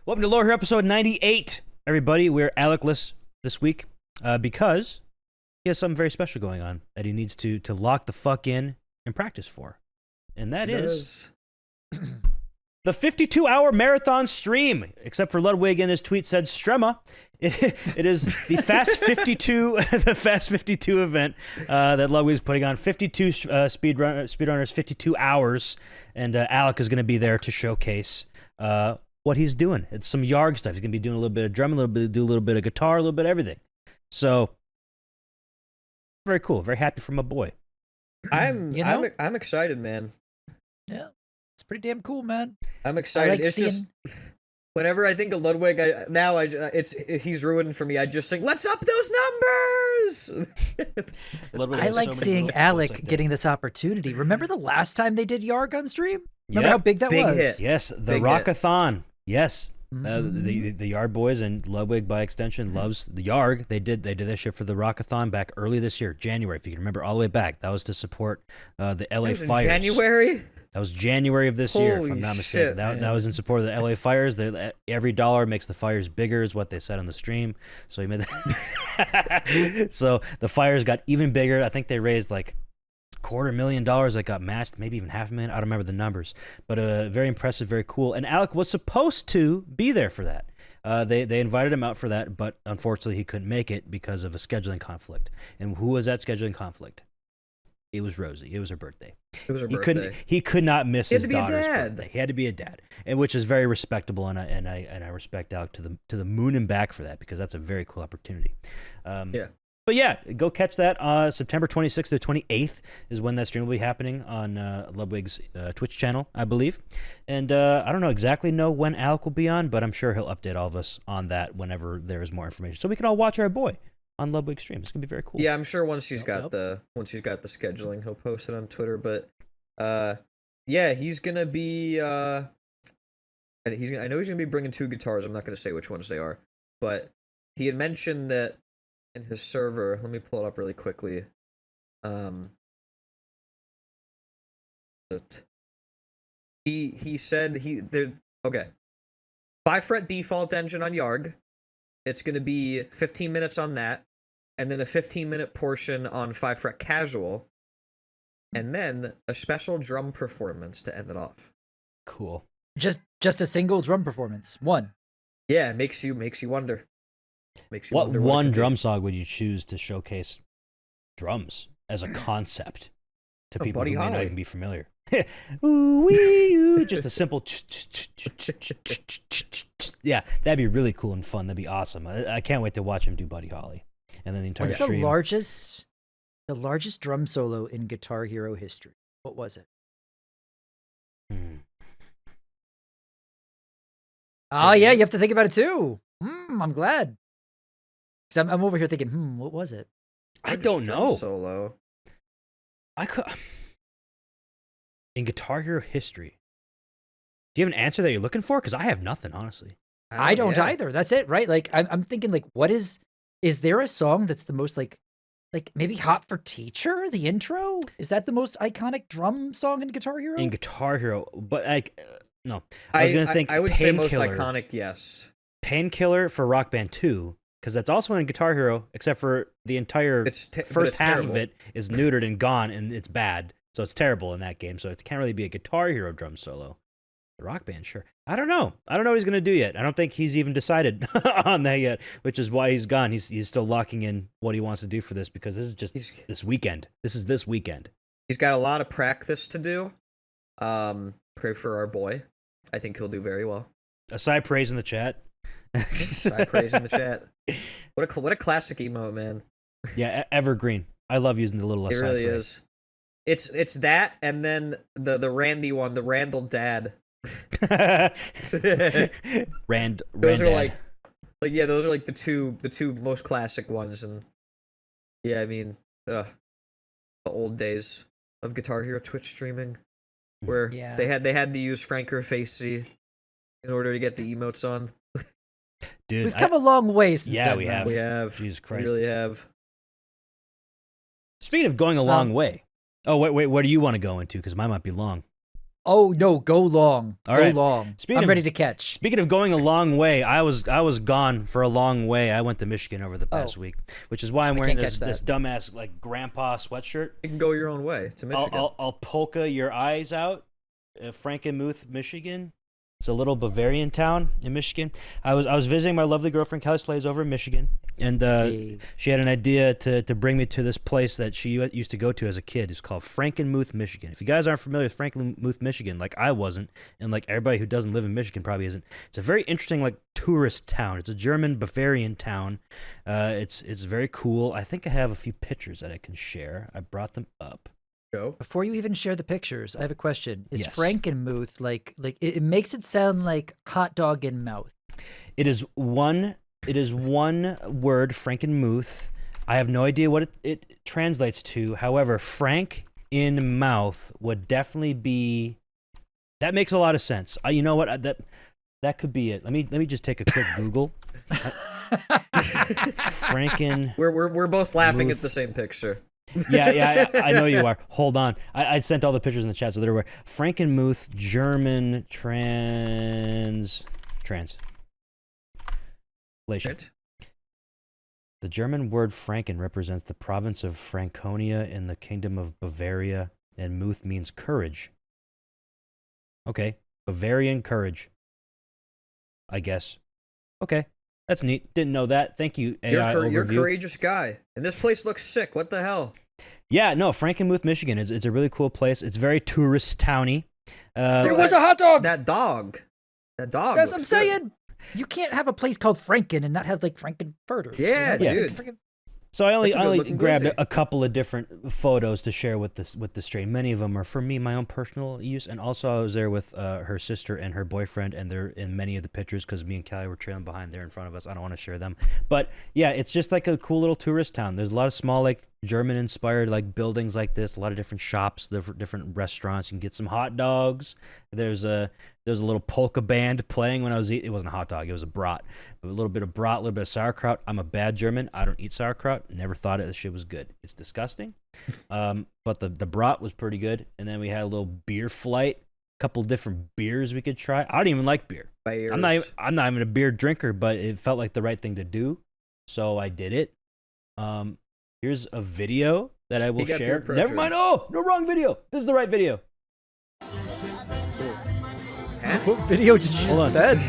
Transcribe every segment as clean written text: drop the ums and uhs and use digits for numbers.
Welcome to Lore Here, episode 98. Everybody, we're Alecless this week because he has something very special going on that he needs to lock the fuck in and practice for. And that is the 52-hour marathon stream, except for Ludwig in his tweet said Strema. It is the Fast 52, the Fast 52 event that Ludwig's putting on. 52 speedrunners, 52 hours, and Alec is going to be there to showcase what he's doing. It's some Yarg stuff. He's going to be doing a little bit of drumming, a little bit of guitar, a little bit of everything. So, very cool. Very happy for my boy. I'm excited, man. Yeah, it's pretty damn cool, man. I'm excited. Like it's just whenever I think of Ludwig, he's ruined for me. I just think, let's up those numbers. I like seeing Alec getting this opportunity. Remember the last time they did Yarg on stream? Remember how big that was? Hit. Yes, the big Rockathon. Yes. Mm-hmm. The Yard Boys and Ludwig by extension loves the Yarg. They did that shit for the Rockathon back early this year, January, if you can remember all the way back. That was to support the LA Fires. In January? That was January of this year, if I'm not mistaken. Shit, that was in support of the LA Fires. Every dollar makes the fires bigger, is what they said on the stream. So he made that. So the fires got even bigger. I think they raised like $250,000 that got matched, maybe even $500,000. I don't remember the numbers, but very impressive, very cool. And Alec was supposed to be there for that. They invited him out for that, but unfortunately he couldn't make it because of a scheduling conflict. And who was that scheduling conflict? It was Rosie. It was her birthday. It was her birthday. He could not miss his daughter's birthday. birthday. He had to be a dad, and which is very respectable, and I respect Alec to the moon and back for that, because that's a very cool opportunity. Yeah. But yeah, go catch that. September 26th to 28th is when that stream will be happening on Ludwig's Twitch channel, I believe. And I don't exactly know when Alec will be on, but I'm sure he'll update all of us on that whenever there is more information, so we can all watch our boy on Ludwig's stream. It's gonna be very cool. Yeah, I'm sure once he's got the scheduling, he'll post it on Twitter. But yeah, he's gonna be I know he's gonna be bringing 2 guitars. I'm not gonna say which ones they are, but he had mentioned that in his server. Let me pull it up really quickly. He said okay. 5-fret default engine on Yarg. It's gonna be 15 minutes on that, and then a 15-minute portion on 5-fret casual, and then a special drum performance to end it off. Cool. Just a single drum performance. One. Yeah, makes you wonder. What one drum song would you choose to showcase drums as a concept to people who may not even be familiar? Just a simple yeah, that'd be really cool and fun. That'd be awesome. I can't wait to watch him do Buddy Holly. And then the entire What's stream. the largest drum solo in Guitar Hero history? What was it? Oh yeah, you have to think about it too. I'm glad. Because I'm over here thinking, what was it? I don't know. Solo. I could. In Guitar Hero history, do you have an answer that you're looking for? Because I have nothing, honestly. I don't either. That's it, right? Like I'm thinking, like, what is there a song that's the most like maybe Hot for Teacher, the intro? Is that the most iconic drum song in Guitar Hero? In Guitar Hero, but no. I was gonna think I would say most Painkiller. iconic, Painkiller for Rock Band 2, because that's also in Guitar Hero, except for the entire first half terrible. of it is neutered and gone, and it's bad. So it's terrible in that game. So it can't really be a Guitar Hero drum solo. The Rock Band, sure. I don't know what he's gonna do yet. I don't think he's even decided on that yet, which is why he's gone. He's still locking in what he wants to do for this, because this is just this weekend. This is this weekend. He's got a lot of practice to do. Pray for our boy. I think he'll do very well. Acai praise in the chat. Acai praise in the chat. What a classic emote, man. Yeah, evergreen. I love using the little Acai. It really praise. is. It's that, and then the Randy one, the Randall dad. Those are like yeah, those are like the two most classic ones, and yeah, I mean, the old days of Guitar Hero Twitch streaming, where they had to use Franker Facey in order to get the emotes on. Dude, we've come a long way since then. We have. Jesus Christ, we really have. Speaking of going a long way, oh wait, what do you want to go into? Because mine might be long. Oh no, go long. All go right. long. Speaking I'm of- ready to catch. Speaking of going a long way, I was gone for a long way. I went to Michigan over the past week, which is why I'm wearing can't this catch that. dumbass like grandpa sweatshirt. You can go your own way to Michigan. I'll polka your eyes out. Frankenmuth, Michigan. It's a little Bavarian town in Michigan. I was visiting my lovely girlfriend Kelly Slays over in Michigan, and she had an idea to bring me to this place that she used to go to as a kid. It's called Frankenmuth, Michigan. If you guys aren't familiar with Frankenmuth, Michigan, like I wasn't, and like everybody who doesn't live in Michigan probably isn't, it's a very interesting like tourist town. It's a German Bavarian town. It's very cool. I think I have a few pictures that I can share. I brought them up. Go. Before you even share the pictures, I have a question. Is Yes. Frankenmuth like it makes it sound like hot dog in mouth? It is one word, Frankenmuth. I have no idea what it translates to. However, Frank in mouth would definitely be. That makes a lot of sense. You know what? That could be it. Let me just take a quick Google. Franken. We're both laughing at the same picture. Yeah, I know you are. Hold on. I sent all the pictures in the chat, so they're aware. Frankenmuth, German translation. Right? The German word Franken represents the province of Franconia in the kingdom of Bavaria, and Muth means courage. Okay, Bavarian courage, I guess. Okay, that's neat. Didn't know that. Thank you, AI overview. You're a courageous guy. And this place looks sick. What the hell? Yeah, no, Frankenmuth, Michigan. It's a really cool place. It's very tourist towny. There was a hot dog. That dog. That's looks what I'm good. saying. You can't have a place called Franken and not have like Frankenfurters. Yeah, you know? dude. Franken- So I only That's a good-looking grabbed glizzy. a couple of different photos to share with the stream. Many of them are for me, my own personal use, and also I was there with her sister and her boyfriend, and they're in many of the pictures because me and Callie were trailing behind there in front of us. I don't want to share them, but yeah, it's just like a cool little tourist town. There's a lot of small like German-inspired like buildings like this, a lot of different shops, different restaurants. You can get some hot dogs. There's a little polka band playing when I was eating. It wasn't a hot dog, it was a brat. A little bit of brat, a little bit of sauerkraut. I'm a bad German. I don't eat sauerkraut. Never thought this shit was good. It's disgusting. But the brat was pretty good. And then we had a little beer flight. A couple different beers we could try. I don't even like beer. Bears. I'm not even a beer drinker, but it felt like the right thing to do, so I did it. Here's a video that I will got share. peer Never pressure. mind. Oh, no, wrong video. This is the right video. What video did you Hold on. just send?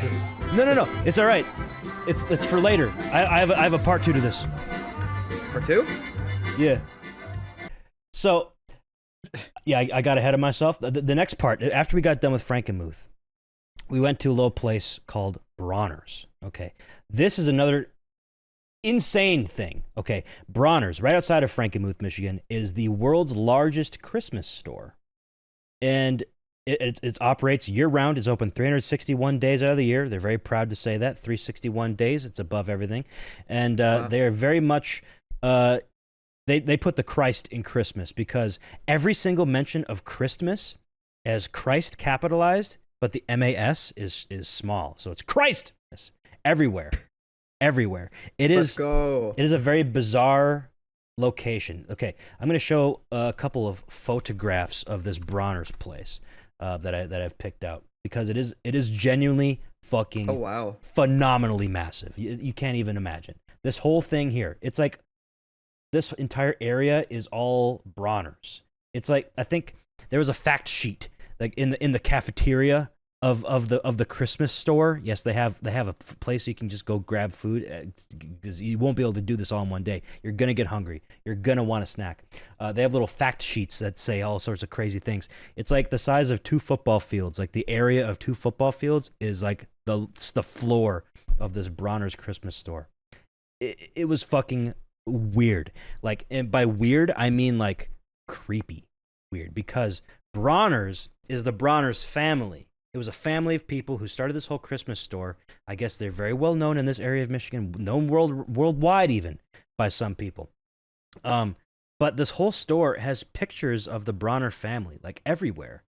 No. It's all right. It's for later. I have a part 2 to this. Part 2? Yeah. So, yeah, I got ahead of myself. The next part, after we got done with Frankenmuth, we went to a little place called Bronner's. Okay. This is another insane thing. Okay. Bronner's, right outside of Frankenmuth, Michigan, is the world's largest Christmas store. And it operates year-round. It's open 361 days out of the year. They're very proud to say that. 361 days. It's above everything. And they are very much... They put the Christ in Christmas because every single mention of Christmas as Christ capitalized, but the MAS is small. So it's Christ everywhere. Everywhere. Let's go. It is a very bizarre location. Okay, I'm going to show a couple of photographs of this Bronner's place that I've picked out because it is genuinely fucking Oh, wow. phenomenally massive. You can't even imagine. This whole thing here, it's like this entire area is all Bronner's. It's like, I think there was a fact sheet like in the cafeteria of the Christmas store. Yes, they have a place you can just go grab food because you won't be able to do this all in one day. You're gonna get hungry. You're gonna want a snack. They have little fact sheets that say all sorts of crazy things. It's like the size of 2 football fields. Like the area of 2 football fields is like the floor of this Bronner's Christmas store. It was fucking weird. Like, and by weird I mean like creepy weird, because Bronner's is the Bronner's family. It was a family of people who started this whole Christmas store. I guess they're very well known in this area of Michigan, known worldwide even by some people. But this whole store has pictures of the Bronner family, like everywhere.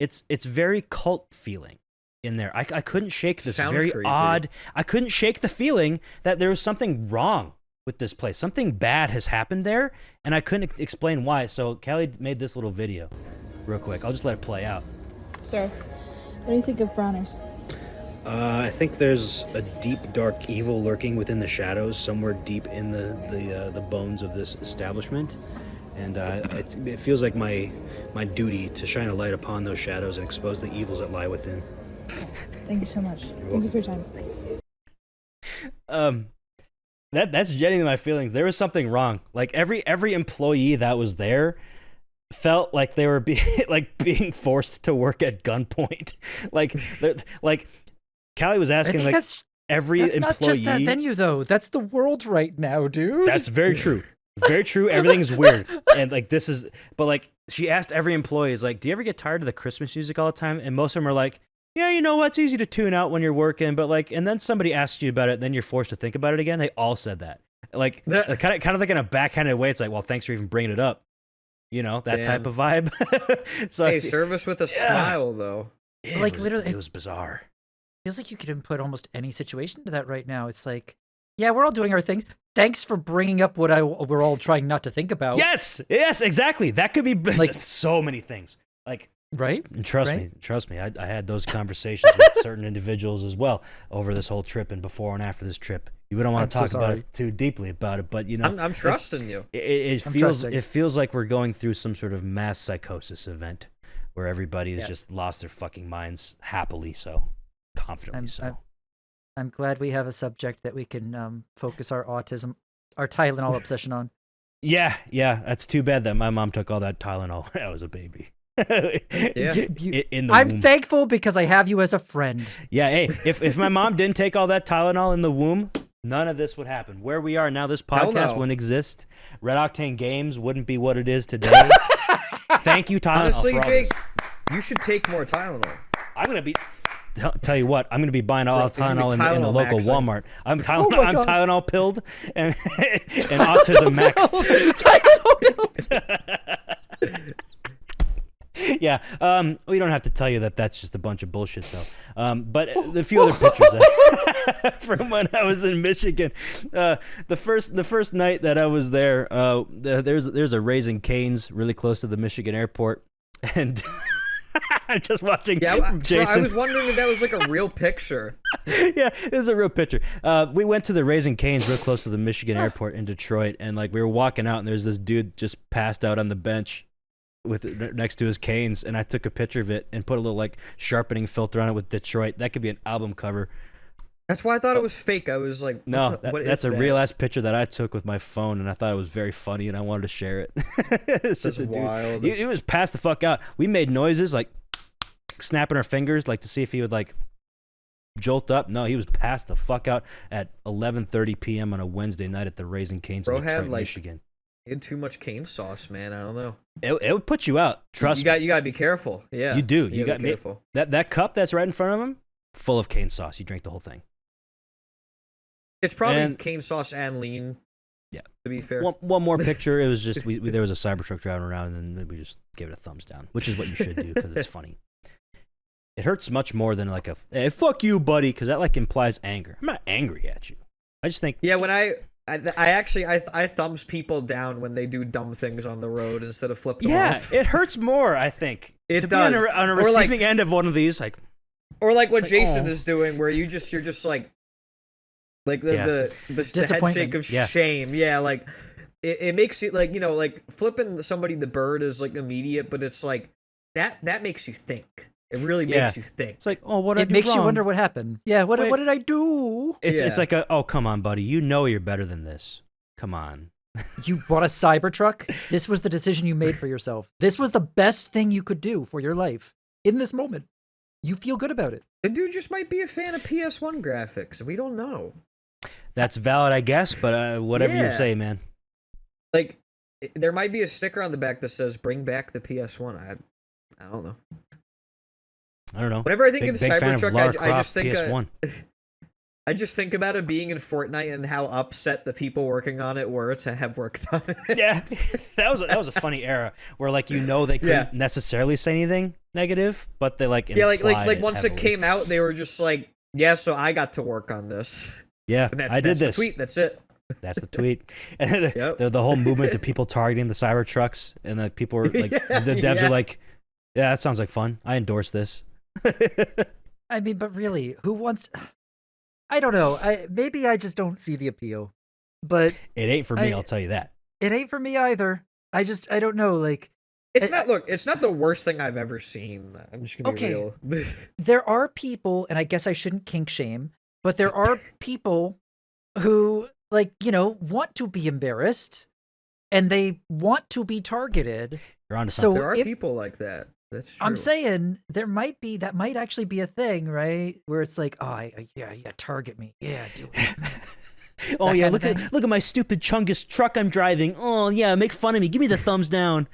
It's very cult feeling in there. I couldn't shake this Sounds very creepy. odd. I couldn't shake the feeling that there was something wrong with this place. Something bad has happened there, and I couldn't explain why. So Callie made this little video real quick. I'll just let it play out. Sir, what do you think of Browners? I think there's a deep, dark evil lurking within the shadows, somewhere deep in the bones of this establishment, and it feels like my duty to shine a light upon those shadows and expose the evils that lie within. Thank you so much. Thank you for your time. That's genuinely my feelings. There was something wrong. Like every employee that was there felt like they were being forced to work at gunpoint. like Callie was asking, like, every that's employee. not just that venue, though. That's the world right now, dude. That's very true. Very true. Everything's weird. And like this is, but like she asked every employee, is like, do you ever get tired of the Christmas music all the time? And most of them are like, yeah, you know what? It's easy to tune out when you're working, but like, and then somebody asks you about it, then you're forced to think about it again. They all said that. Like kind of like in a backhanded way. It's like, well, thanks for even bringing it up. You know, that type of vibe. So hey, service with a smile, though. Like literally, it was bizarre. Feels like you could input almost any situation to that right now. It's like, yeah, we're all doing our things. Thanks for bringing up what we're all trying not to think about. Yes, exactly. That could be like so many things. Like, right? And trust me. I had those conversations with certain individuals as well over this whole trip and before and after this trip. You don't want to talk about it too deeply about it, but you know, I'm trusting you. It feels like we're going through some sort of mass psychosis event where everybody has just lost their fucking minds happily so. Confidently I'm glad we have a subject that we can focus our Tylenol obsession on. Yeah, that's too bad that my mom took all that Tylenol when I was a baby. In the I'm womb. thankful because I have you as a friend. Yeah, hey, if my mom didn't take all that Tylenol in the womb, none of this would happen. Where we are now, this podcast wouldn't exist. Red Octane Games wouldn't be what it is today. Thank you, Tylenol. Honestly, Jake, you should take more Tylenol. I'm gonna be. Tell you what, I'm going to be buying all Tylenol in the local Walmart. I'm Tylenol pilled and autism maxed. Tylenol pilled. Yeah, we don't have to tell you that that's just a bunch of bullshit, though. But a few other pictures from when I was in Michigan. The first night that I was there, there's a Raising Cane's really close to the Michigan airport, and I'm just watching. Yeah, Jason. I was wondering if that was like a real picture. Yeah, it was a real picture. We went to the Raising Cane's real close to the Michigan airport in Detroit, and like we were walking out, and there's this dude just passed out on the bench with next to his canes, and I took a picture of it and put a little like sharpening filter on it with Detroit. That could be an album cover. That's why I thought it was fake. I was like, no, that's a real ass picture that I took with my phone, and I thought it was very funny, and I wanted to share it. It's just wild. He was passed the fuck out. We made noises like snapping our fingers, like to see if he would like jolt up. No, he was passed the fuck out at 11:30 p.m. on a Wednesday night at the Raising Cane's in Detroit, Michigan. He had too much cane sauce, man. I don't know. It would put you out. Trust me. You got to be careful. Yeah, you do. You got to be careful. That cup that's right in front of him, full of cane sauce. You drink the whole thing. It's probably cane sauce and lean. Yeah, to be fair. One more picture. It was just there was a Cybertruck driving around, and then we just gave it a thumbs down, which is what you should do because it's funny. It hurts much more than like hey, fuck you, buddy, because that like implies anger. I'm not angry at you. I just think. Yeah, when I actually thumbs people down when they do dumb things on the road instead of flip them off. Yeah, it hurts more. I think it does. Be on a receiving end of one of these, like. Or like what Jason is doing, where you're just like the head shake of shame. Yeah, like it makes you like, you know, like flipping somebody the bird is like immediate, but it's like that makes you think. It really makes you think. It's like, oh, what did I do It makes wrong? you wonder what happened. Yeah, what did I do? It's like oh, come on, buddy. You know you're better than this. Come on. You bought a Cybertruck? This was the decision you made for yourself. This was the best thing you could do for your life in this moment. You feel good about it. The dude just might be a fan of PS1 graphics. We don't know. That's valid, I guess, but whatever you say, man. Like, there might be a sticker on the back that says, bring back the PS1. I don't know. I don't know. Whenever I think of Cybertruck, I just think PS1. I just think about it being in Fortnite and how upset the people working on it were to have worked on it. Yeah, that was a funny era where like they couldn't necessarily say anything negative, but they like like once it came out, they were just like, yeah, so I got to work on this. Yeah, I did this. The tweet. That's it. That's the tweet. And the whole movement of people targeting the Cybertrucks, and the people were like, the devs are like, Yeah, that sounds like fun. I endorse this. I mean, but really, who wants? I don't know. Maybe I just don't see the appeal, but It ain't for me, I'll tell you that. it ain't for me either. I don't know. Like, It's not. Look, it's not the worst thing I've ever seen. I'm just gonna be real. there are people, and I guess I shouldn't kink shame, but there are people who, like, want to be embarrassed, and they want to be targeted. You're on to So something. There are if- people like that. That's true. I'm saying that might actually be a thing, right? Where it's like, oh, yeah, target me, yeah, do it. Oh that yeah, kind of thing. look at my stupid Chungus truck I'm driving. Oh yeah, make fun of me. Give me the thumbs down.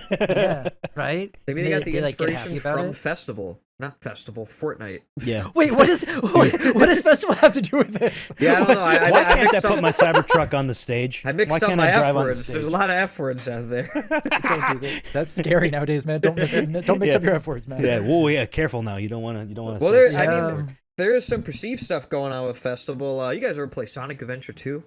Yeah, right. Maybe they got the like, get inspiration happy about from it. Fortnite. Yeah. Wait, what does festival have to do with this? Yeah, I don't know. Why I can't I mixed put up, my Cybertruck on the stage? I Why mixed up can't my I drive F on the words. There's a stage? lot of F words out there. Don't do that. That's scary nowadays, man. Don't mix up your F words, man. Yeah. Whoa. Yeah. Careful now. You don't want to. Well, there is some perceived stuff going on with festival. You guys ever play Sonic Adventure 2?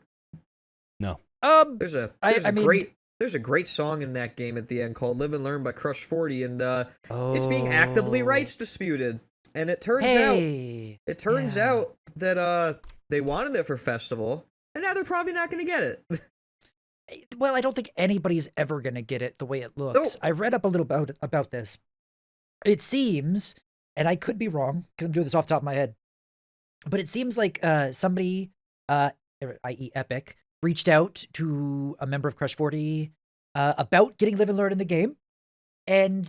No. There's a great song in that game at the end called "Live and Learn" by Crush 40, and it's being actively rights disputed. And it turns out that they wanted it for festival, and now they're probably not going to get it. Well, I don't think anybody's ever going to get it the way it looks. I read up a little about this. It seems, and I could be wrong because I'm doing this off the top of my head, but it seems like somebody, i.e. Epic, reached out to a member of Crush 40 about getting Live and Learn in the game. And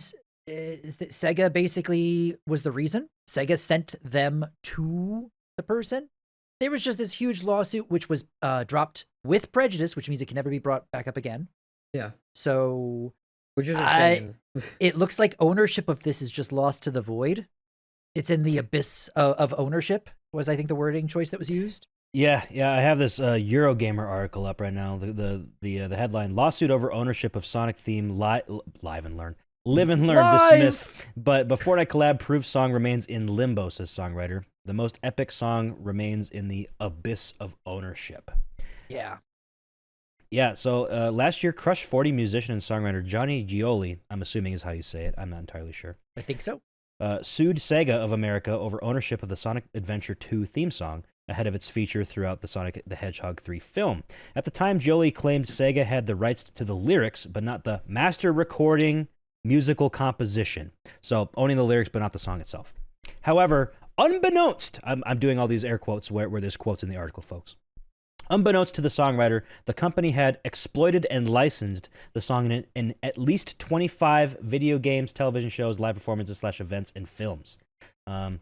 Sega basically was the reason. Sega sent them to the person. There was just this huge lawsuit, which was dropped with prejudice, which means it can never be brought back up again. Yeah. So, which is insane. It looks like ownership of this is just lost to the void. It's in the abyss of ownership, was I think the wording choice that was used. Yeah. I have this Eurogamer article up right now. The headline: Lawsuit over ownership of Sonic theme Live and Learn dismissed. But Fortnite collab proof song remains in limbo, says songwriter. The most epic song remains in the abyss of ownership. Yeah. Yeah, so last year, Crush 40 musician and songwriter Johnny Gioli, I'm assuming is how you say it, I'm not entirely sure, I think so. sued Sega of America over ownership of the Sonic Adventure 2 theme song ahead of its feature throughout the Sonic the Hedgehog 3 film. At the time, Gioli claimed Sega had the rights to the lyrics, but not the master recording musical composition. So owning the lyrics, but not the song itself. However, unbeknownst, I'm doing all these air quotes where there's quotes in the article, folks. Unbeknownst to the songwriter, the company had exploited and licensed the song in at least 25 video games, television shows, live performances / events, and films. In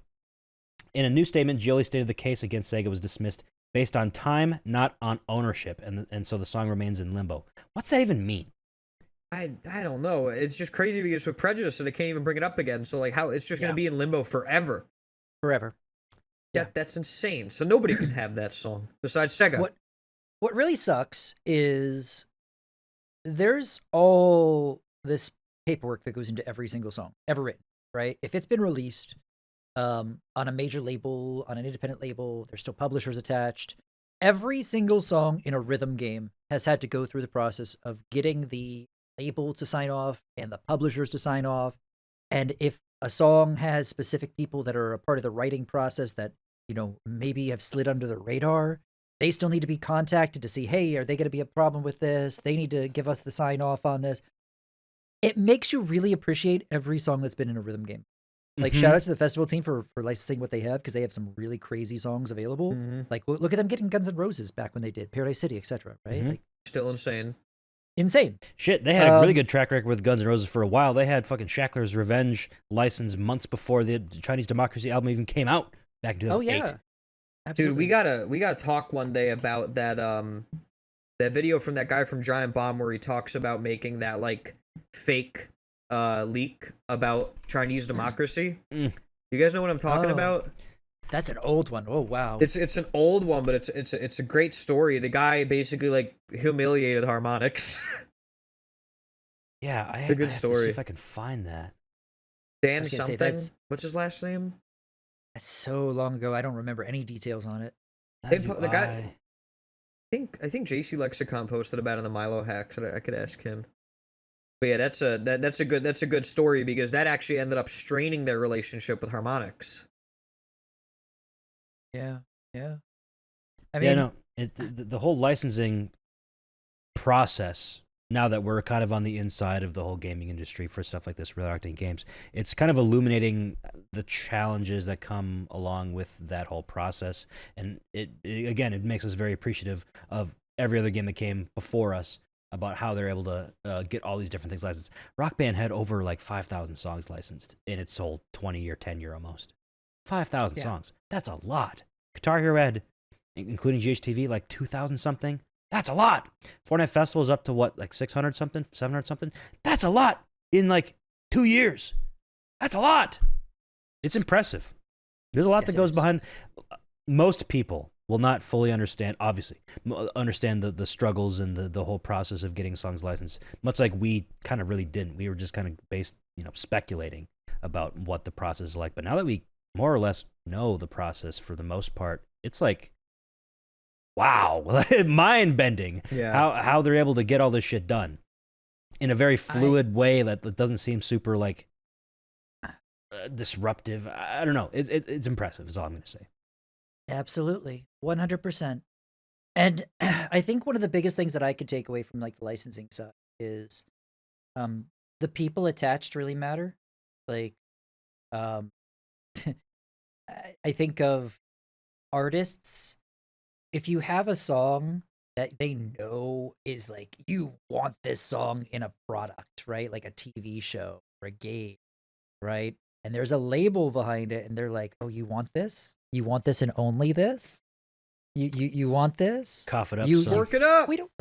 a new statement, Gioli stated the case against Sega was dismissed based on time, not on ownership, and so the song remains in limbo. What's that even mean? I don't know. It's just crazy because with prejudice, so they can't even bring it up again. So like, how it's just going to be in limbo forever. Forever. Yeah, that's insane. So nobody can have that song besides Sega. What really sucks is there's all this paperwork that goes into every single song ever written, right? If it's been released on a major label, on an independent label, there's still publishers attached. Every single song in a rhythm game has had to go through the process of getting the label to sign off and the publishers to sign off. And if a song has specific people that are a part of the writing process that, maybe have slid under the radar, they still need to be contacted to see, hey, are they going to be a problem with this? They need to give us the sign off on this. It makes you really appreciate every song that's been in a rhythm game. Like, shout out to the festival team for licensing what they have, because they have some really crazy songs available. Mm-hmm. Like, look at them getting Guns N' Roses back when they did Paradise City, etc. Right? Mm-hmm. Like, Still insane. Insane. Shit, they had a really good track record with Guns N' Roses for a while. They had fucking Shackler's Revenge licensed months before the Chinese Democracy album even came out back in 2008. Oh yeah, absolutely. Dude, we gotta talk one day about that that video from that guy from Giant Bomb where he talks about making that like fake leak about Chinese democracy. You guys know what I'm talking about? That's an old one. Oh wow. It's an old one, but it's a great story. The guy basically like humiliated harmonics. Yeah, I a have good to story. see if I can find that. Dan something. What's his last name? That's so long ago. I don't remember any details on it. The guy. I think JC Lexicon posted about it in the Milo Hacks. I could ask him. But yeah, that's a good story because that actually ended up straining their relationship with Harmonix. Yeah. I Yeah, mean, no, the whole licensing process, now that we're kind of on the inside of the whole gaming industry for stuff like this, reacting games, it's kind of illuminating the challenges that come along with that whole process. And again, it makes us very appreciative of every other game that came before us about how they're able to get all these different things licensed. Rock Band had over like 5,000 songs licensed, and it sold 20 or 10 year almost. 5,000 Yeah. songs. That's a lot. Guitar Hero had, including GHTV, like 2,000 something. That's a lot. Fortnite Festival is up to what, like 600 something, 700 something? That's a lot in like 2 years. That's a lot. It's impressive. There's a lot Yes, that it goes is. behind. Most people will not fully understand, obviously, understand the struggles and the whole process of getting songs licensed, much like we kind of really didn't. We were just kind of speculating about what the process is like. But now that we more or less know the process for the most part, it's like, wow, mind-bending how they're able to get all this shit done in a very fluid way that doesn't seem super like disruptive. I don't know. It's impressive is all I'm going to say. Absolutely. 100%. And I think one of the biggest things that I could take away from like the licensing side is the people attached really matter. Like I think of artists, if you have a song that they know is like, you want this song in a product, right? Like a TV show or a game, right? And there's a label behind it, and they're like, "Oh, you want this? You want this and only this? You want this? Cough it up, You son. Work it up. we don't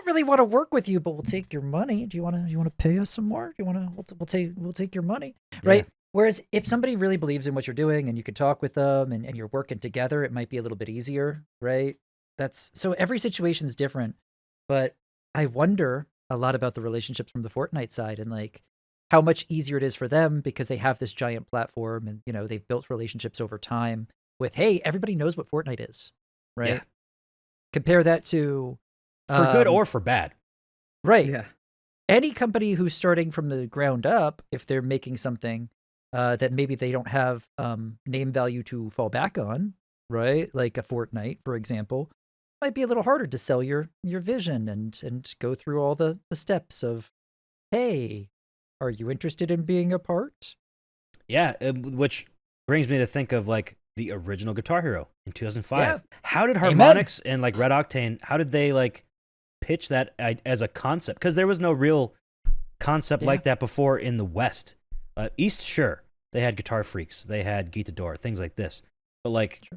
really want to work with you, but we'll take your money. Do you want to pay us some more? Do you want to? We'll take your money, right? Whereas if somebody really believes in what you're doing and you can talk with them and you're working together, it might be a little bit easier, right? That's so every situation's different, but I wonder a lot about the relationships from the Fortnite side and like how much easier it is for them because they have this giant platform and they've built relationships over time with, hey, everybody knows what Fortnite is, right? Yeah. Compare that to For good or for bad. right. Yeah. Any company who's starting from the ground up, if they're making something that maybe they don't have name value to fall back on, right? Like a Fortnite, for example, might be a little harder to sell your vision and go through all the steps of, hey, are you interested in being a part? Yeah, which brings me to think of like the original Guitar Hero in 2005. Yeah. How did Amen. Harmonix and like Red Octane, how did they like pitch that as a concept? Because there was no real concept like that before in the West. East, sure, they had Guitar Freaks, they had Guitador, things like this. But like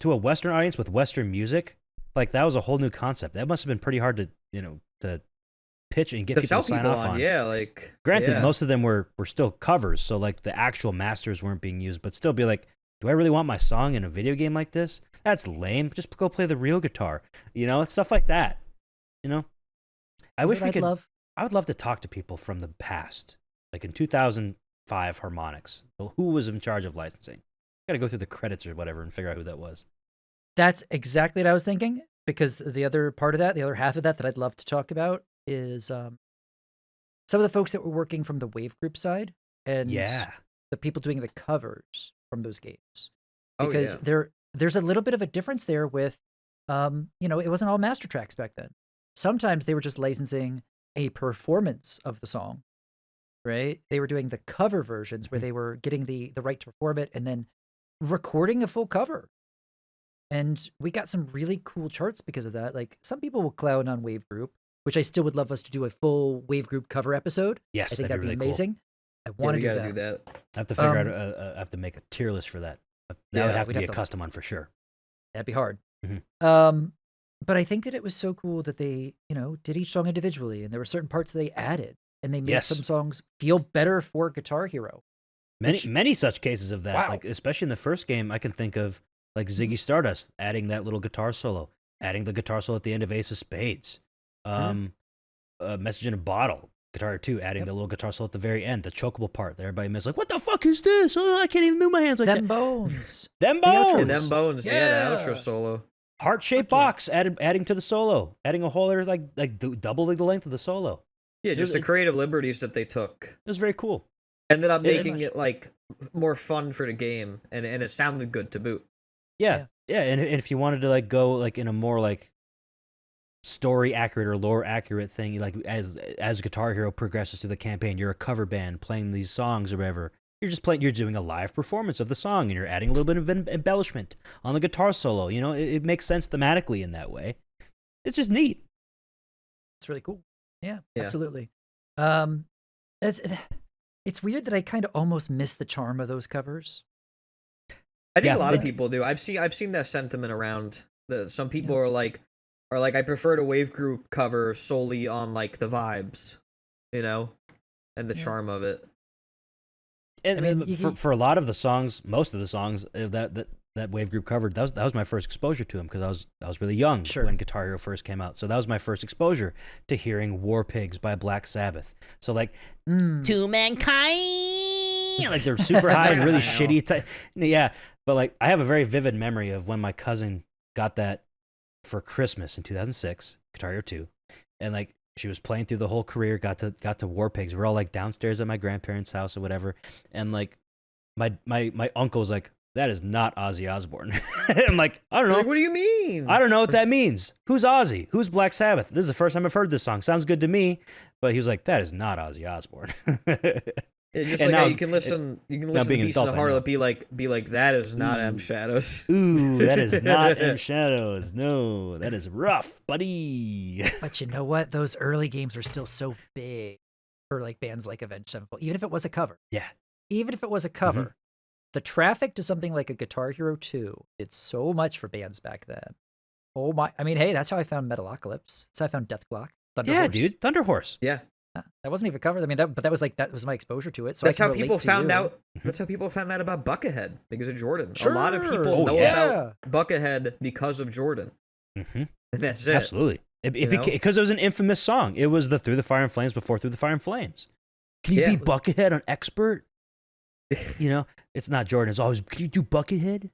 to a Western audience with Western music, like that was a whole new concept. That must have been pretty hard to to pitch and get To people sell to sign people off on. Yeah, like Granted, most of them were still covers, so like the actual masters weren't being used, but still be like, do I really want my song in a video game like this? That's lame. Just go play the real guitar. It's stuff like that. I wish we could. I would love to talk to people from the past, like in 2005 Harmonix. Who was in charge of licensing? Got to go through the credits or whatever and figure out who that was. That's exactly what I was thinking, because the other part of that, the other half of that I'd love to talk about is some of the folks that were working from the Wavegroup side and the people doing the covers from those games. Because there's a little bit of a difference there with, it wasn't all master tracks back then. Sometimes they were just licensing a performance of the song, right? They were doing the cover versions where they were getting the right to perform it and then recording a full cover. And we got some really cool charts because of that. Like some people will clown on Wavegroup, which I still would love us to do a full Wavegroup cover episode. Yes, I think that'd that'd be be really amazing. I want to do that. I have to figure out. I have to make a tier list for that. That would have to be a custom one for sure. That'd be hard. Mm-hmm. But I think that it was so cool that they, did each song individually, and there were certain parts they added, and they made some songs feel better for Guitar Hero. Many such cases of that. Wow. Like especially in the first game, I can think of like Ziggy Stardust adding that little guitar solo, adding the guitar solo at the end of Ace of Spades. Message in a Bottle, Guitar 2, adding the little guitar solo at the very end, the chokeable part that everybody missed. Like, what the fuck is this? Oh, I can't even move my hands like Them that. bones. Them bones. Yeah, them bones. Yeah, the outro solo. Heart-shaped box adding to the solo, adding a whole other like double the length of the solo. Yeah, just the creative liberties that they took. It was very cool. Ended up making it like more fun for the game, and it sounded good to boot. Yeah. And if you wanted to like go like in a more like story accurate or lore accurate thing, like as Guitar Hero progresses through the campaign, you're a cover band playing these songs or whatever. You're doing a live performance of the song, and you're adding a little bit of embellishment on the guitar solo. You know, it makes sense thematically in that way. It's just neat. It's really cool. Yeah. Absolutely. It's weird that I kind of almost miss the charm of those covers. I think a lot of people do. I've seen that sentiment around. Some people are like, I prefer the Wavegroup cover solely on like the vibes, you know, and the charm of it. And I mean, for a lot of the songs, most of the songs that Wavegroup covered, that was my first exposure to him, because I was really young when Guitar Hero first came out. So that was my first exposure to hearing War Pigs by Black Sabbath. So like, To Mankind, like they're super high and really shitty. Yeah, but like I have a very vivid memory of when my cousin got that for Christmas in 2006, Guitar Hero 2, and like she was playing through the whole career, got to War Pigs. We're all like downstairs at my grandparents' house or whatever, and like my uncle was like, "That is not Ozzy Osbourne." I'm like, I don't know. Like, what do you mean? I don't know what that means. Who's Ozzy? Who's Black Sabbath? This is the first time I've heard this song. Sounds good to me. But he was like, that is not Ozzy Osbourne. Yeah, just like how you can listen to Beast of the Harlot, be like, that is not M Shadows. Ooh, that is not M Shadows. No, that is rough, buddy. But you know what? Those early games were still so big for like bands like Avenged Sevenfold, even if it was a cover. Yeah. Even if it was a cover, the traffic to something like a Guitar Hero 2 did so much for bands back then. Oh my! I mean, hey, that's how I found Metalocalypse. That's how I found Death Clock. Thunder Horse. Dude, Thunder Horse. Yeah. That wasn't even covered. I mean, that was my exposure to it. So that's I how can people found you. out. That's how people found out about Buckethead, because of Jordan. Sure. A lot of people know about Buckethead because of Jordan. And that's it. Absolutely. Because it was an infamous song. It was the Through the Fire and Flames before Through the Fire and Flames. Can you be Buckethead on Expert? You know, it's not Jordan. It's always, can you do Buckethead?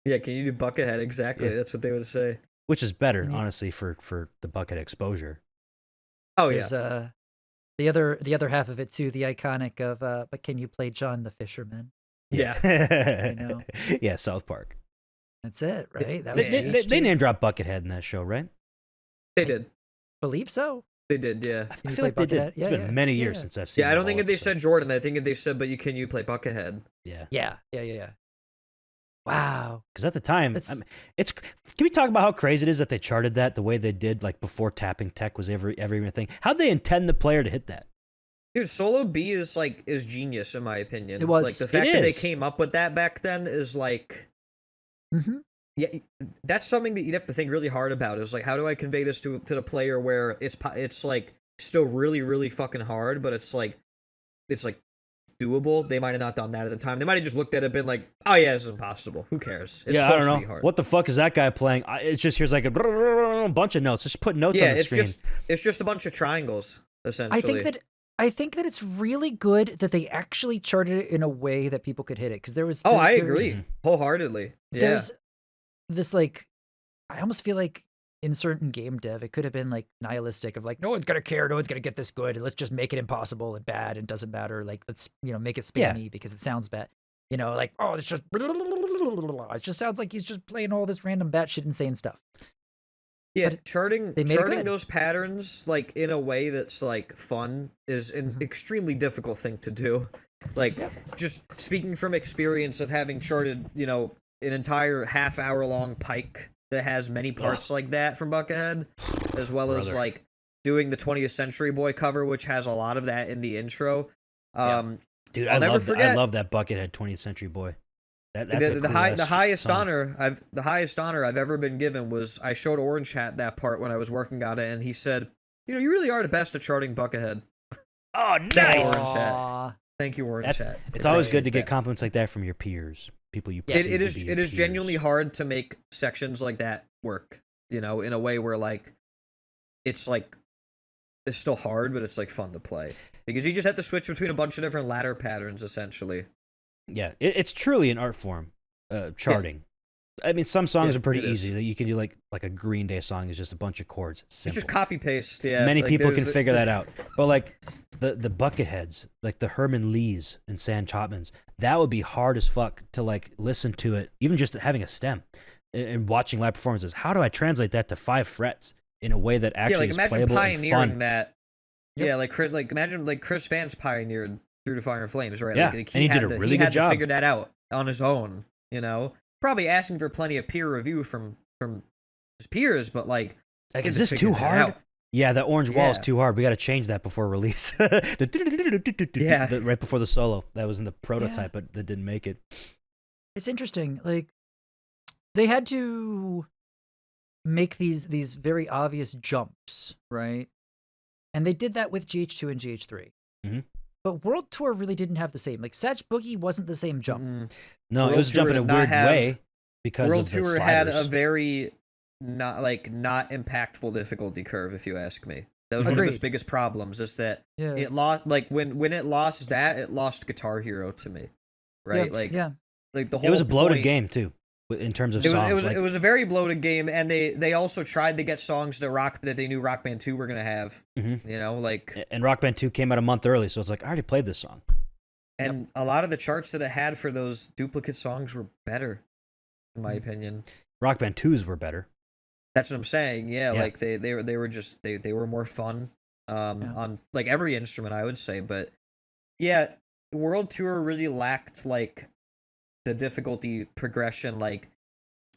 Yeah, can you do Buckethead? Exactly. Yeah. That's what they would say. Which is better, honestly, for the Buckethead exposure. Oh, There's, the other half of it too, the iconic of but can you play John the Fisherman? Yeah. I know. Yeah, South Park. That's it, right? That was they name dropped Buckethead in that show, right? They did. Believe so. They did, yeah. I feel like they did. It's been many years since I've seen. Yeah, I don't think that they said Jordan. I think that they said, but can you play Buckethead? Yeah. Wow. Because at the time, can we talk about how crazy it is that they charted that the way they did, like before tapping tech was ever even a thing? How'd they intend the player to hit that? Dude, Solo B is genius in my opinion. It was. Like the fact that they came up with that back then is like, yeah, that's something that you'd have to think really hard about. Is like, how do I convey this to the player where it's like still really really fucking hard, but it's like doable. They might have not done that at the time. They might have just looked at it and been like, oh yeah, this is impossible. Who cares? It's I don't know. Hard. What the fuck is that guy playing? It's just here's like a bunch of notes. Just put notes on the screen. It's just a bunch of triangles, essentially. I think that it's really good that they actually charted it in a way that people could hit it, because there was. I agree wholeheartedly. Yeah. There's this like, I almost feel like in certain game dev, it could have been like nihilistic of like, no one's gonna care, no one's gonna get this good, and let's just make it impossible and bad and doesn't matter. Like, let's make it spammy because it sounds bad. Like, oh, it's just it just sounds like he's just playing all this random batshit insane stuff. Yeah, charting those patterns like in a way that's like fun is an extremely difficult thing to do. Like, just speaking from experience of having charted, an entire half-hour long pike that has many parts like that from Buckethead, as well as like doing the 20th Century Boy cover, which has a lot of that in the intro. Dude, I love that Buckethead 20th Century Boy. That's the highest honor I've ever been given was I showed Orange Hat that part when I was working on it, and he said, "You really are the best at charting Buckethead." Oh, nice! Orange Hat. Thank you, Orange Hat. It's always good to get compliments like that from your peers, people you. It is genuinely hard to make sections like that work. In a way where like it's still hard, but it's like fun to play because you just have to switch between a bunch of different ladder patterns essentially. Yeah, it's truly an art form, charting. I mean, some songs Yeah, are pretty it is. easy. You can do like a Green Day song is just a bunch of chords. It's Simple. just copy paste. Yeah, Many like, people can there's- figure that out. But like the Bucketheads, like the Herman Lees and Sam Chopmans, that would be hard as fuck to like listen to it, even just having a stem and watching live performances. How do I translate that to 5 frets in a way that actually Yeah, like is imagine playable and pioneering fun? that. Yep. Yeah, imagine like Chris Vance pioneered Through the Fire and Flames, right? Yeah, Like, and he did a really good had job. to figure that out on his own. Probably asking for plenty of peer review from his peers, but like Is kids this too figured that hard? out. Yeah, that orange wall is Yeah. too hard. We got to change that before release. Yeah. Right before the solo. That was in the prototype, but that didn't make it. It's interesting. Like they had to make these very obvious jumps, right? And they did that with GH2 and GH3. Mhm. But World Tour really didn't have the same. Like Satch Boogie wasn't the same jump. Mm-mm. No, World it was Tour jumping a did not weird have- way because World of the Tour had sliders. a very not impactful difficulty curve, if you ask me. That was one of its Agreed. biggest problems, is that Yeah. it lost, like when it lost that, it lost Guitar Hero to me, right? Yeah, Like yeah. like the whole It was a bloated point- game too, in terms of It was songs. it was like, it was a very bloated game, and they also tried to get songs that they knew Rock Band 2 were gonna have. Mhm. Like, and Rock Band 2 came out a month early, so it's like I already played this song. and a lot of the charts that it had for those duplicate songs were better, in my opinion. Rock Band 2s were better. That's what I'm saying. Yeah, Yeah. like they were just they were more fun on like every instrument, I would say. But yeah, World Tour really lacked like the difficulty progression, like,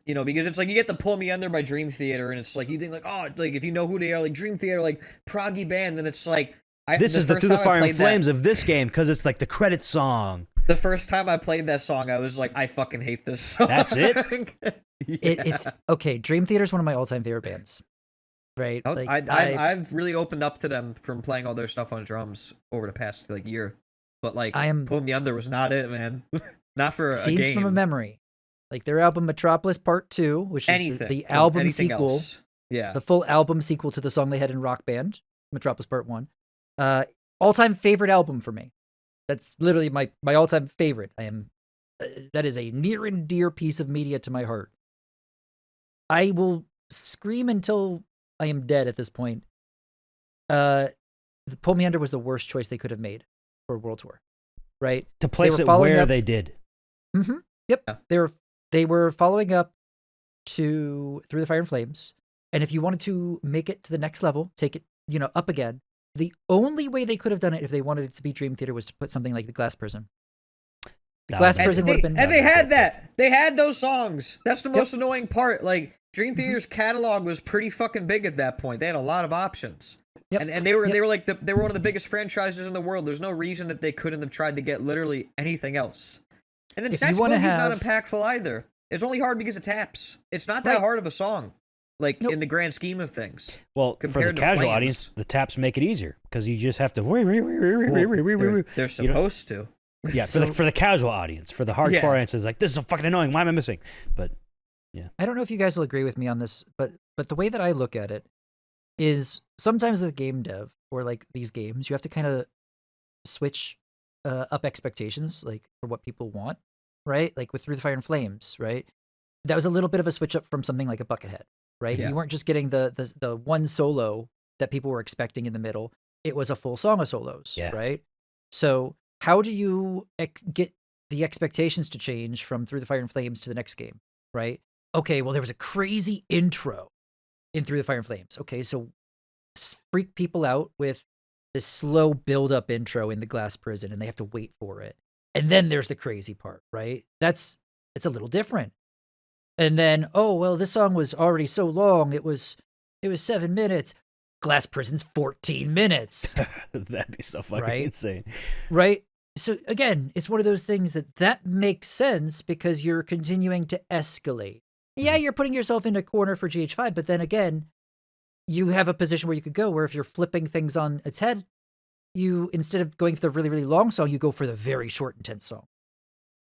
because it's like you get the Pull Me Under by Dream Theater, and it's like you think like, oh, like if you know who they are, like Dream Theater, like proggy band, then it's like This is the first Through the time I Fire and played that- Flames of this game because it's like the credit song. The first time I played that song, I was like, I fucking hate this song. That's it? It's okay. Dream Theater is one of my all-time favorite bands. Right? I've really opened up to them from playing all their stuff on drums over the past like year, but like Pull Me Under was not it, man. Not for a Scenes game. from a Memory, like their album Metropolis Part 2, which is the album anything sequel, else. Yeah, the full album sequel to the song they had in Rock Band, Metropolis Part 1. All-time favorite album for me. That's literally my all-time favorite. That is a near and dear piece of media to my heart. I will scream until I am dead at this point. The Pull Me Under was the worst choice they could have made for World Tour, right? To place were it following where up- they did. Mm-hmm. Yep. Yeah. They were following up to Through the Fire and Flames, and if you wanted to make it to the next level, take it up again. The only way they could have done it if they wanted it to be Dream Theater was to put something like the Glass Prison. The That Glass would've Prison would have been. and they had that. They had those songs. That's the most annoying part. Like Dream Mm-hmm. Theater's catalog was pretty fucking big at that point. They had a lot of options. Yep. And they were like they were one of the biggest franchises in the world. There's no reason that they couldn't have tried to get literally anything else. And then If you Satch wanna Boogie's not have- impactful either. It's only hard because it taps. It's not that Right. hard of a song, like Nope. in the grand scheme of things. Well, for the compared to casual Flames. audience, the taps make it easier because you just have to. They're supposed to. Yeah, for the casual audience, for the hardcore Yeah. audience, it's like this is so fucking annoying. Why am I missing? But I don't know if you guys will agree with me on this, but the way that I look at it is sometimes with game dev or like these games, you have to kind of switch up expectations, like for what people want, right? Like with Through the Fire and Flames, right? That was a little bit of a switch up from something like a Buckethead, right? Yeah. You weren't just getting the one solo that people were expecting in the middle. It was a full song of solos, Yeah. right? So how do you get the expectations to change from Through the Fire and Flames to the next game, right? Okay, well, there was a crazy intro in Through the Fire and Flames. Okay, so freak people out with this slow build-up intro in the Glass Prison, and they have to wait for it. And then there's the crazy part, right? It's a little different. And then, oh, well, this song was already so long. It was 7 minutes. Glass Prison's 14 minutes. that'd be so fucking Right? insane. Right? So again, it's one of those things that makes sense because you're continuing to escalate. Yeah, you're putting yourself in a corner for GH5, but then again, you have a position where you could go where if you're flipping things on its head, you, instead of going for the really, really long song, you go for the very short, intense song,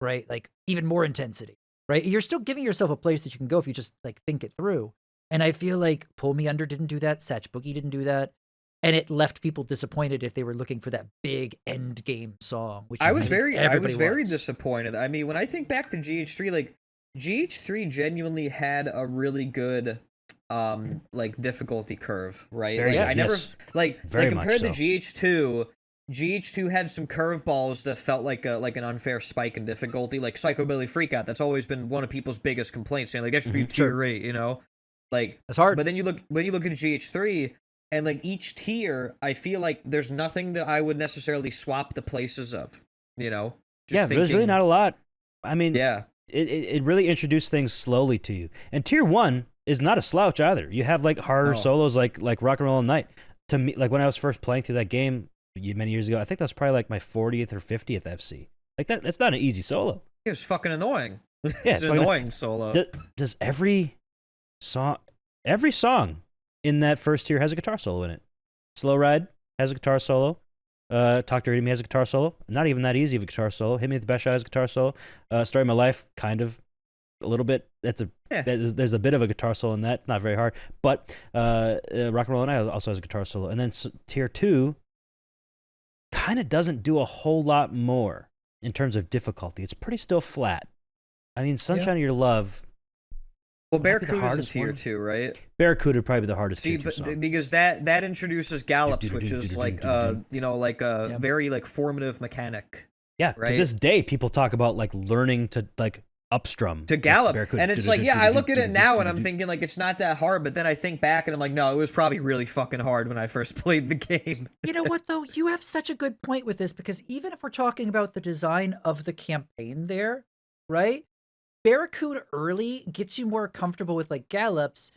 right? Like even more intensity, right? You're still giving yourself a place that you can go if you just like think it through. And I feel like Pull Me Under didn't do that. Satch Boogie didn't do that. And it left people disappointed if they were looking for that big end game song. Which I was everybody very wants. disappointed. I mean, when I think back to GH3, like GH3 genuinely had a really good like difficulty curve, right? Very like good, I never yes. like Very compared much to GH2. GH2 had some curveballs that felt like an unfair spike in difficulty, like Psychobilly Freakout. That's always been one of people's biggest complaints, saying like that should be tier 8, you know? Like It's hard. But then you look at GH3 and like each tier, I feel like there's nothing that I would necessarily swap the places of, you know? Yeah, there's really not a lot. I mean, yeah. It really introduced things slowly to you. And tier 1 is not a slouch either. You have like harder solos like Rock and Roll All Night. To me, like when I was first playing through that game many years ago, I think that's probably like my 40th or 50th FC. Like that's not an easy solo. It was fucking annoying. Yeah, it's an annoying solo. Does every song in that first tier has a guitar solo in it? Slow Ride has a guitar solo. Talk Dirty to Me has a guitar solo. Not even that easy of a guitar solo. Hit Me with the Best Shot has a guitar solo. Story of My Life, kind of, a little bit. There's a bit of a guitar solo in that. It's not very hard. But Rock and Roll Night also has a guitar solo. And then tier 2 kind of doesn't do a whole lot more in terms of difficulty. It's pretty still flat. I mean, Sunshine of Your Love. Well, Barracuda's in tier 2, right? Barracuda would probably be the hardest tier 2 song. Because that introduces gallops, which is like like a very like formative mechanic. Yeah, right? To this day, people talk about like learning to like upstrum to gallop, and it's like, I look at it now and I'm thinking like it's not that hard, but then I think back and I'm like, no, it was probably really fucking hard when I first played the game. You know what though? You have such a good point with this, because even if we're talking about the design of the campaign there, right? Barracuda early gets you more comfortable with like gallops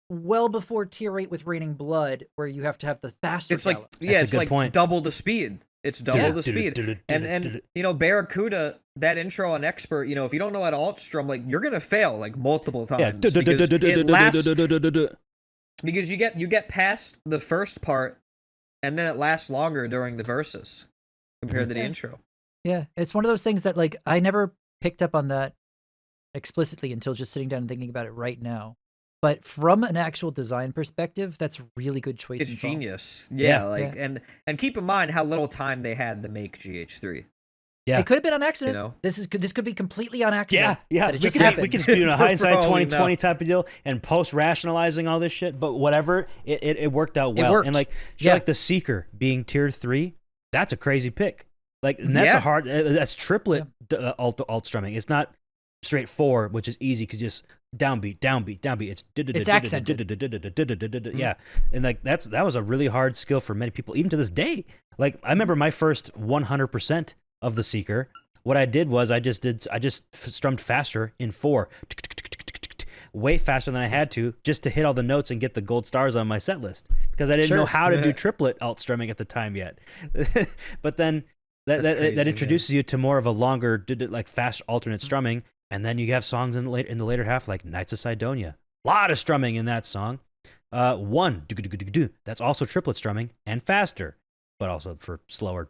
well before tier 8 with Raining Blood, where you have to have the faster gallops. Like, yeah, it's like double the speed. It's double the speed. And you know, Barracuda, that intro on Expert, you know, if you don't know how to alt strum, like you're gonna fail like multiple times. Because it lasts, because you get past the first part and then it lasts longer during the verses compared to the intro. Yeah, it's one of those things that like I never picked up on that explicitly until just sitting down and thinking about it right now. But from an actual design perspective, that's really good choice. It's genius. Yeah. And keep in mind how little time they had to make GH3. Yeah, it could have been on accident. You know? This could be completely on accident. Yeah. It just happened. We can do a hindsight 2020 type of deal and post rationalizing all this shit. But whatever, it worked out well. And like like the Seeker being tier 3, that's a crazy pick. Like, and that's a hard. That's triplet alt strumming. It's not straight 4, which is easy because just downbeat. It's accented. Yeah, and like that was a really hard skill for many people, even to this day. Like I remember my first 100% of the Seeker. What I did was I just strummed faster in 4, way faster than I had to, just to hit all the notes and get the gold stars on my set list, because I didn't know how to do triplet alt strumming at the time yet. But then that introduces you to more of a longer, like fast alternate strumming. And then you have songs in the later half, like Nights of Sidonia. A lot of strumming in that song. One, that's also triplet strumming and faster, but also for slower,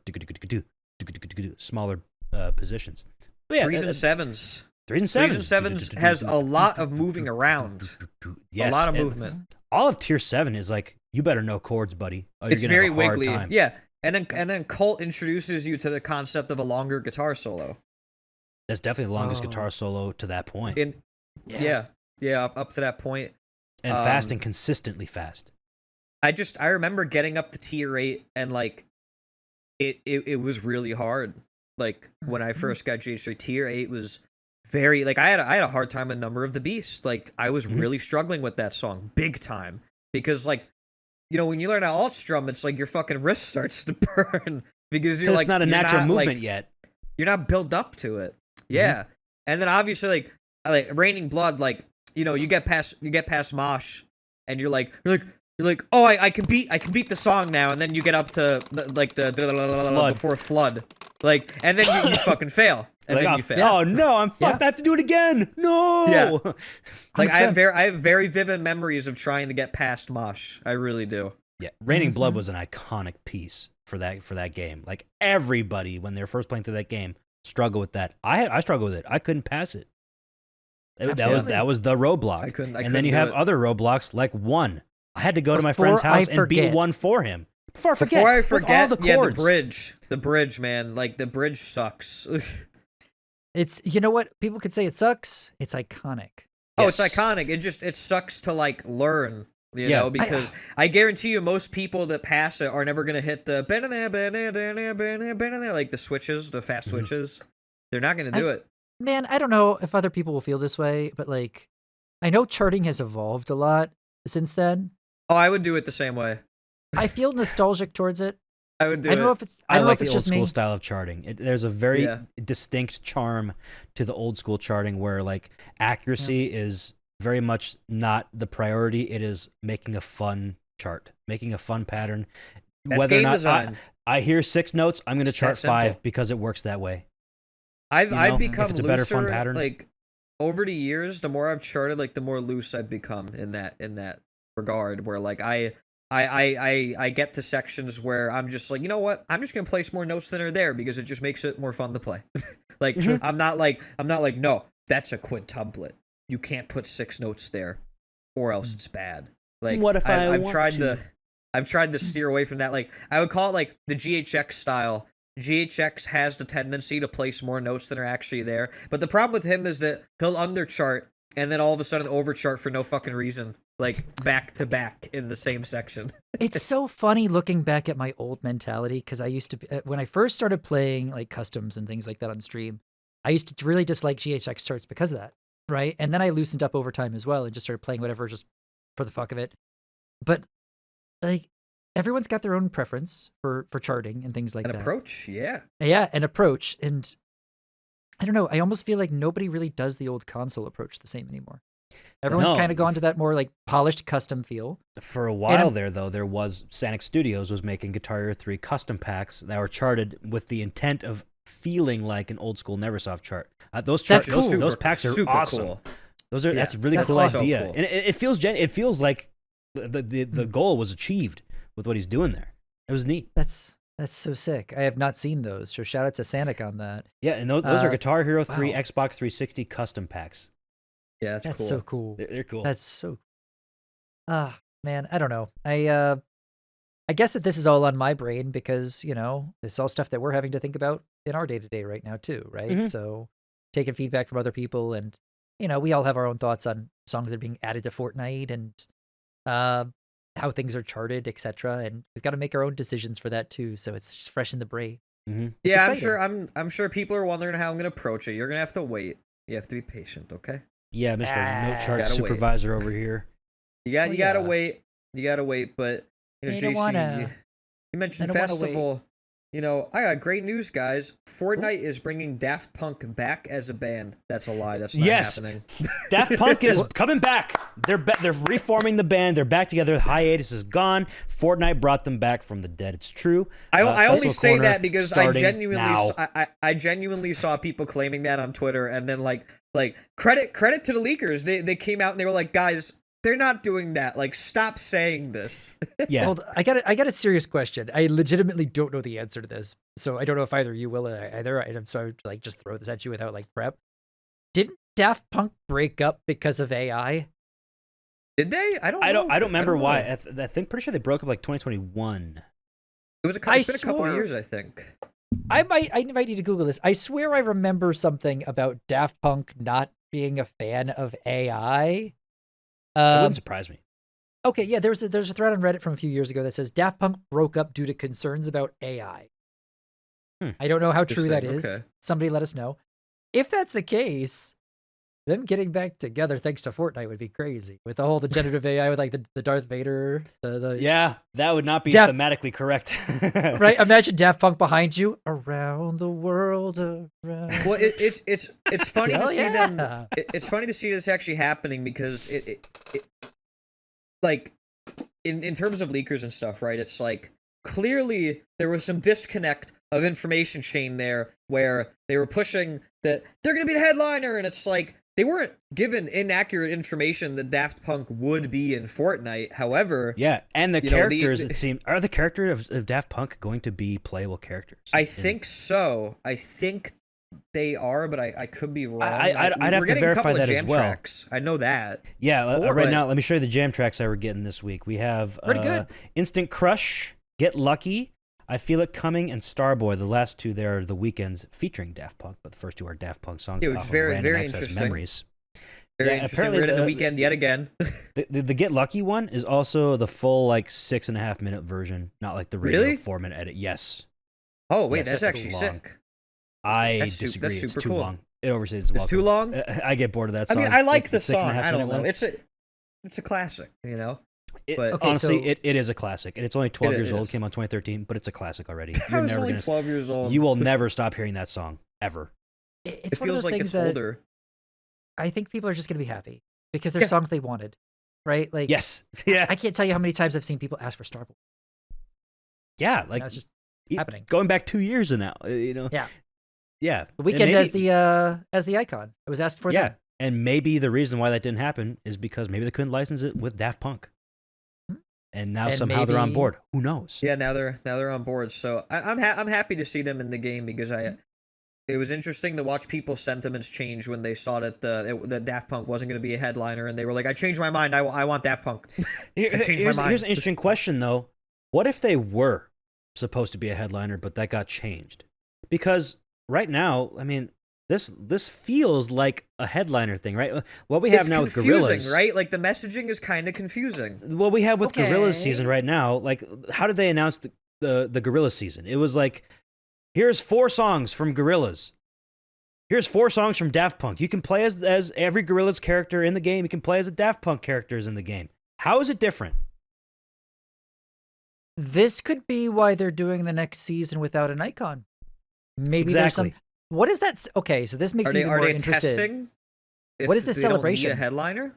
smaller positions. But yeah, 3s and 7s. 3s and 7s. 3s and 7s has a lot of moving around. Yes, a lot of movement. All of tier 7 is like, you better know chords, buddy. It's very wiggly. Yeah, and then Cult introduces you to the concept of a longer guitar solo. That's definitely the longest guitar solo to that point. Yeah, up to that point. And fast and consistently fast. I remember getting up to tier 8 and like it was really hard. Like when I first got GH3, tier 8 was very like I had a hard time with Number of the Beast. Like I was really struggling with that song big time, because like, you know, when you learn how alt strum, it's like your fucking wrist starts to burn because you're like, it's not a natural movement yet. You're not built up to it. Yeah, and then obviously like Raining Blood, like, you know, you get past Mosh, and you're like, oh, I can beat the song now, and then you get up to the before Flood, like, and then you fucking fail, and then you fail. Oh no, I'm fucked. I have to do it again. No. Yeah. Like I have very vivid memories of trying to get past Mosh. I really do. Yeah, Raining Blood was an iconic piece for that game. Like everybody, when they're first playing through that game, struggle with that. I struggle with it. I couldn't pass it. That was the roadblock. I couldn't then you have other roadblocks like 1. I had to go to my friend's house and beat 1 for him. Before I forget, all the chords. The bridge, man. Like the bridge sucks. It's, you know what? People could say it sucks. It's iconic. Oh, it's Yes. iconic. It sucks to like learn, you Yeah. know, because I guarantee you most people that pass it are never gonna hit the like the switches, the fast switches. They're not gonna do it. Man, I don't know if other people will feel this way, but like, I know charting has evolved a lot since then. Oh, I would do it the same way. I feel nostalgic towards it. I would do I don't know it. if it's. I I don't know like if it's the old just school me. style of charting. There's a very Yeah. distinct charm to the old school charting where like accuracy is very much not the priority. It is making a fun chart, making a fun pattern. That's Whether or game not design. I hear 6 notes, I'm going to It's that chart 5 simple. because it works that way. I've you know, become if it's a looser, better fun pattern. like over the years. The more I've charted, like the more loose I've become in that regard. Where like I get to sections where I'm just like, you know what? I'm just gonna place more notes than are there because it just makes it more fun to play. Like Mhm. I'm not like no, that's a quintuplet. You can't put 6 notes there, or else it's bad. Like What if I I've want tried to? I've tried to steer away from that. Like I would call it like the GHX style. GHX has the tendency to place more notes than are actually there. But the problem with him is that he'll underchart and then all of a sudden overchart for no fucking reason. Like back to back in the same section. It's so funny looking back at my old mentality because I used to be, when I first started playing like customs and things like that on stream, I used to really dislike GHX charts because of that, right? And then I loosened up over time as well and just started playing whatever just for the fuck of it. But like everyone's got their own preference for charting and things like An that. approach, yeah. Yeah, an approach. And I don't know, I almost feel like nobody really does the old console approach the same anymore. Everyone's No. kind of gone to that more like polished custom feel. For a while there, though, there was Sonic Studios was making Guitar Hero 3 custom packs that were charted with the intent of feeling like an old school Neversoft chart. Those charts, That's cool. those packs are super awesome. cool. Those are Yeah, that's a really that's cool awesome. idea, So cool. and it feels like the goal was achieved with what he's doing there. It was neat. That's so sick. I have not seen those. So shout out to Sanic on that. Yeah, and those are Uh, Guitar Hero 3 wow. Xbox 360 custom packs. Yeah, that's That's cool. so cool. They're cool. That's so. Man, I don't know. I guess that this is all on my brain because it's all stuff that we're having to think about in our day to day right now too, right? Mhm. So taking feedback from other people, and we all have our own thoughts on songs that are being added to Fortnite and how things are charted, etc. And we've got to make our own decisions for that too. So it's just fresh in the brain. Mm-hmm. It's Yeah, exciting. I'm sure people are wondering how I'm gonna approach it. You're gonna have to wait. You have to be patient, okay? Yeah, Mr. Note Chart Gotta wait. Supervisor over here. You Well, gotta yeah. wait. You gotta wait, but I don't JC, wanna- you mentioned I don't wanna wait. festival. I got great news, guys. Fortnite is bringing Daft Punk back as a band. That's a lie. That's not Yes. happening. Daft Punk is coming back. They're reforming the band. They're back together. Hiatus is gone. Fortnite brought them back from the dead. It's true. I only Festival say Corner that because I starting genuinely now. I genuinely saw people claiming that on Twitter, and then like credit to the leakers. They came out and they were like, guys, they're not doing that. Like, stop saying this. Yeah. Hold, I got a serious question. I legitimately don't know the answer to this, so I don't know if either you will either. I'm sorry to like just throw this at you without like prep. Didn't Daft Punk break up because of AI? Did they? I don't remember know. why. I think pretty sure they broke up like 2021. It was I it's been a couple swore- years, I think. I might need to Google this. I swear I remember something about Daft Punk not being a fan of AI. That wouldn't surprise me. Okay, yeah, there's a thread on Reddit from a few years ago that says Daft Punk broke up due to concerns about AI. I don't know how true that is. Interesting, okay. Somebody let us know. If that's the case, them getting back together thanks to Fortnite would be crazy. With the whole generative AI with like the Darth Vader, the Yeah, that would not be Daft- thematically correct. right? Imagine Daft Punk behind you, around the world, around. Well, it's funny Hell to see them. yeah. It's funny to see this actually happening because it like in terms of leakers and stuff, right? It's like clearly there was some disconnect of information chain there where they were pushing that they're going to be the headliner, and it's like they weren't given inaccurate information that Daft Punk would be in Fortnite. However, Yeah, and the You know, characters, it seems, are the characters of Daft Punk going to be playable characters? I think so. I think they are, but I could be wrong. I'd have we're to getting a verify couple of that as jam well. tracks. I know that. Yeah, Or- right but- now, let me show you the jam tracks that we're getting this week. We have Pretty good. Instant Crush, Get Lucky, I Feel It Coming and Starboy. The last two there are the weekends featuring Daft Punk, but the first two are Daft Punk songs. Yeah, which is very, Random very Access interesting. Memories. Very Yeah, interesting. apparently We're in the the- weekend yet again. The Get Lucky one is also the full like 6.5 minute version, not like the radio Really? 4-minute edit. Yes, Oh wait, Yes, that's that's actually long. sick. I That's disagree. It's super too cool. long. It overstays its It's too welcome. long. I get bored of that I song. mean, I like the 6.5 song. I don't minute know. one. It's a classic, you know. It, but- Okay, honestly, so- it is a classic, and it's only 12 It years is. old. Came out 2013, but it's a classic already. I You're was never only gonna. 12 years old. You will never stop hearing that song ever. It's It one of feels those like things it's that older. I think people are just going to be happy because they're Yeah. songs they wanted, right? Like, Yes. Yeah. I can't tell you how many times I've seen people ask for Starboy. Yeah. Like That's just e- happening. Going back 2 years now. You know. Yeah. Yeah. The weekend And as the icon. It was asked for yeah. then. And maybe the reason why that didn't happen is because maybe they couldn't license it with Daft Punk. Hmm. And now And somehow they're on maybe- board. Who knows? Yeah, now they're on board. So I'm happy to see them in the game because it was interesting to watch people's sentiments change when they saw that the Daft Punk wasn't going to be a headliner, and they were like, "I changed my mind. I want Daft Punk." Here- I changed my here's, mind. here's an interesting question, though. What if they were supposed to be a headliner, but that got changed? Because right now, I mean, this feels like a headliner thing, right? What we have It's now with confusing, Gorillaz, right? Like the messaging is kind of confusing. What we have with Gorillaz Okay. season right now, like, how did they announce the Gorillaz season? It was like, here's 4 songs from Gorillaz. Here's 4 songs from Daft Punk. You can play as every Gorillaz character in the game. You can play as the Daft Punk characters in the game. How is it different? This could be why they're doing the next season without an icon. Maybe there's some. Exactly. What is that? Okay, so this makes me even more interested. testing? if What is this they don't need celebration? a headliner?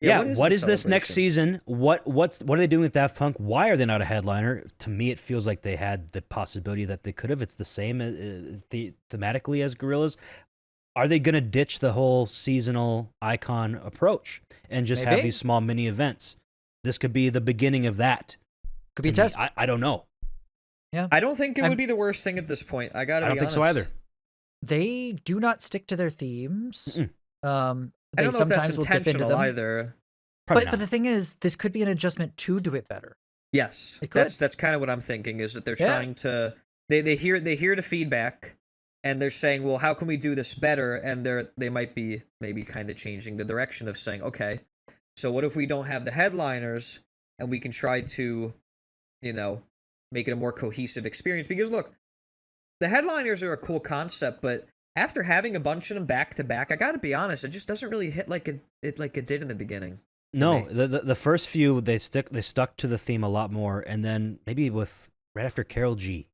Yeah, what is this next celebration? season? What are they doing with Daft Punk? Why are they not a headliner? To me, it feels like they had the possibility that they could have. It's the same thematically as Gorillaz. Are they going to ditch the whole seasonal icon approach and just have Maybe. these small mini events? This could be the beginning of that. Could be a To me. test. I don't know. I don't think it I'm- would be the worst thing at this point. I gotta. I don't be think so honest. either. They do not stick to their themes. Mm-mm. They I don't know if sometimes that's will dip into intentional them. either. Probably But not. the thing is, this could be an adjustment to do it better. Yes, It could. that's kind of what I'm thinking. Is that they're Yeah. trying to they hear the feedback, and they're saying, well, how can we do this better? And they might be maybe kind of changing the direction of saying, okay, so what if we don't have the headliners and we can try to, make it a more cohesive experience? Because look, the headliners are a cool concept, but after having a bunch of them back to back, I got to be honest, it just doesn't really hit like it did in the beginning. No, me. the first few they stuck to the theme a lot more, and then maybe right after Karol G,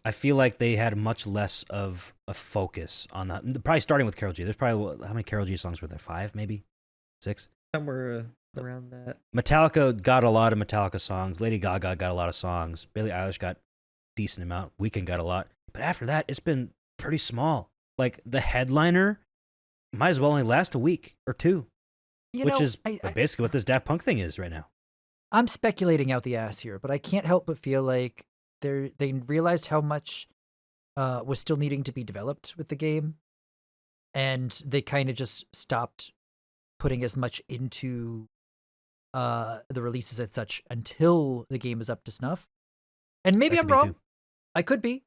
I feel like they had much less of a focus on that. Probably starting with Karol G. There's probably how many Karol G songs were there? 5, maybe 6. Somewhere around that. Metallica got a lot of Metallica songs. Lady Gaga got a lot of songs. Billie Eilish got a decent amount. Weeknd got a lot. But after that, it's been pretty small. Like the headliner might as well only last a week or 2, which is basically what this Daft Punk thing is right now. I'm speculating out the ass here, but I can't help but feel like they realized how much was still needing to be developed with the game, and they kind of just stopped putting as much into the releases and such until the game is up to snuff. And maybe That I'm could be wrong. too.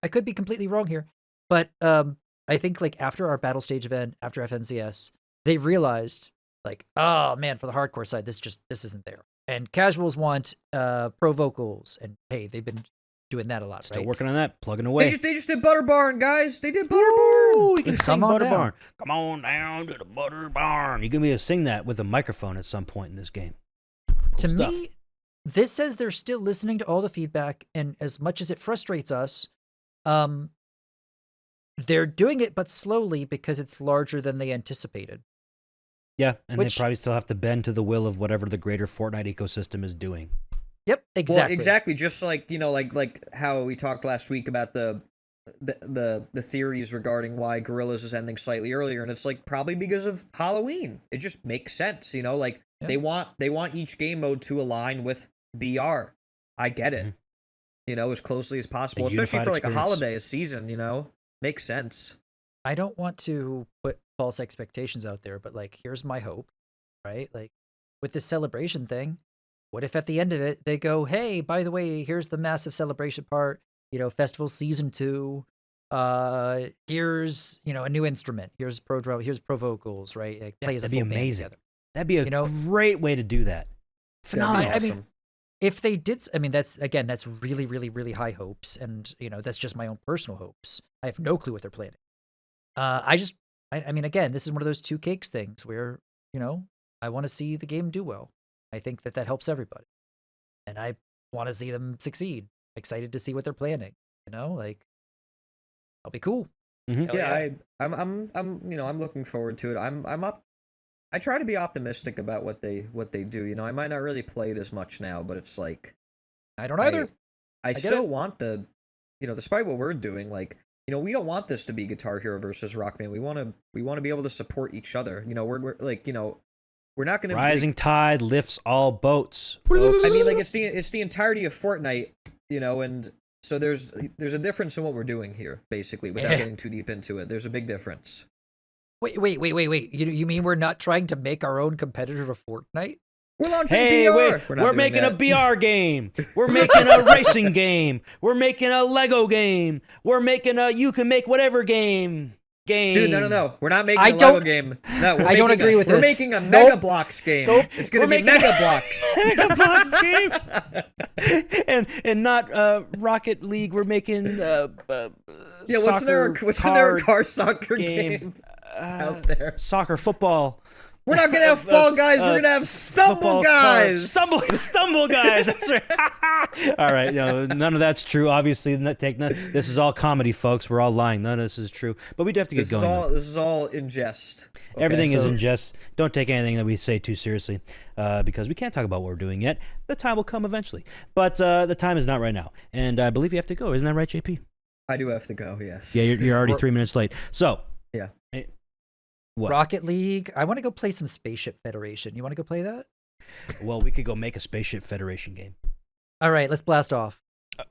I could be completely wrong here, but I think like after our battle stage event, after FNCS, they realized like, oh man, for the hardcore side, this isn't there. And casuals want pro vocals, and hey, they've been doing that a lot. Still right? working on that, plugging away. They just did Butter Barn, guys. They did Butter Barn. Ooh, you can Come sing on Butter down. Barn. Come on down to the Butter Barn. You can be able to sing that with a microphone at some point in this game. To stuff. me, this says they're still listening to all the feedback, and as much as it frustrates us, they're doing it but slowly because it's larger than they anticipated. Yeah, and Which- they probably still have to bend to the will of whatever the greater Fortnite ecosystem is doing. Yep, exactly. Well, exactly. Just like like how we talked last week about the theories regarding why Gorillaz is ending slightly earlier, and it's like probably because of Halloween. It just makes sense, like Yeah. they want each game mode to align with BR. I get it, as closely as possible, A especially unified for like a experience. holiday, a season. Makes sense. I don't want to put false expectations out there, but like, here's my hope, right? Like, with this celebration thing, what if at the end of it they go, hey, by the way, here's the massive celebration part. Festival Season 2. Here's, a new instrument. Here's pro drum. Here's pro vocals, right? Like, play as a that'd be full band amazing. together. That'd be a great way to do that. Phenomenal. That'd be I mean, awesome. if they did, that's really, really, really high hopes, and that's just my own personal hopes. I have no clue what they're planning. I mean, again, this is one of those two cakes things where I want to see the game do well. I think that helps everybody, and I want to see them succeed. Excited to see what they're planning. Like, that'll be cool. Mhm. Yeah, I'm looking forward to it. I'm up. I try to be optimistic about what they do. I might not really play it as much now, but it's like I don't either. I get still it. want despite what we're doing, like, we don't want this to be Guitar Hero versus Rock Band. We want to be able to support each other. We're like, we're not going to Rising tide lifts all boats, folks. I mean, like, it's the entirety of Fortnite, and so there's a difference in what we're doing here, basically, without getting too deep into it. There's a big difference. Wait. You mean we're not trying to make our own competitor to Fortnite? We're launching Hey, BR. wait, we're making a BR game. We're making a racing game. We're making a Lego game. We're making a you can make whatever game. Dude, no. We're not making I a Lego don't- game. No, I don't agree with we're this. making a Nope. Mega Blocks game. Nope. It's going to We're be making- Mega Blocks. Mega Blocks game. and not Rocket League. We're making Yeah, what's soccer their car soccer game. game out there? Soccer, football. We're not going to have Fall Guys. We're going to have Stumble Football Guys. Stumble guys. That's right. All right, none of that's true. Obviously, this is all comedy, folks. We're all lying. None of this is true. But we do have to get going. This is all in jest. Okay, Everything is so- in jest. Don't take anything that we say too seriously, because we can't talk about what we're doing yet. The time will come eventually, but the time is not right now. And I believe you have to go. Isn't that right, JP? I do have to go. Yes. Yeah, you're already 3 minutes late. So Yeah. what? Rocket League. I want to go play some Spaceship Federation. You want to go play that? Well, we could go make a Spaceship Federation game. All right, let's blast off.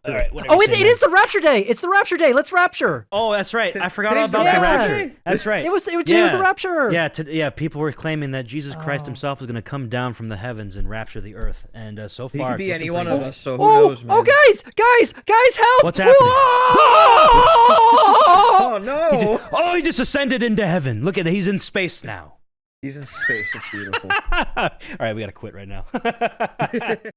All right. whatever Oh, you it say, is man. the Rapture Day. It's the Rapture Day. Let's Rapture. Oh, that's right. I forgot all Today's the about the Rapture rapture. Day. That's right. It was the Rapture. Yeah, people were claiming that Jesus Christ Oh. himself was going to come down from the heavens and rapture the earth. And so He far, could be it's any looking one pretty of good. us, so who knows, man? Guys, help! What's happening? Oh, no! Oh, he just ascended into heaven. Look at that. He's in space now. He's in space. It's beautiful. All right, we got to quit right now.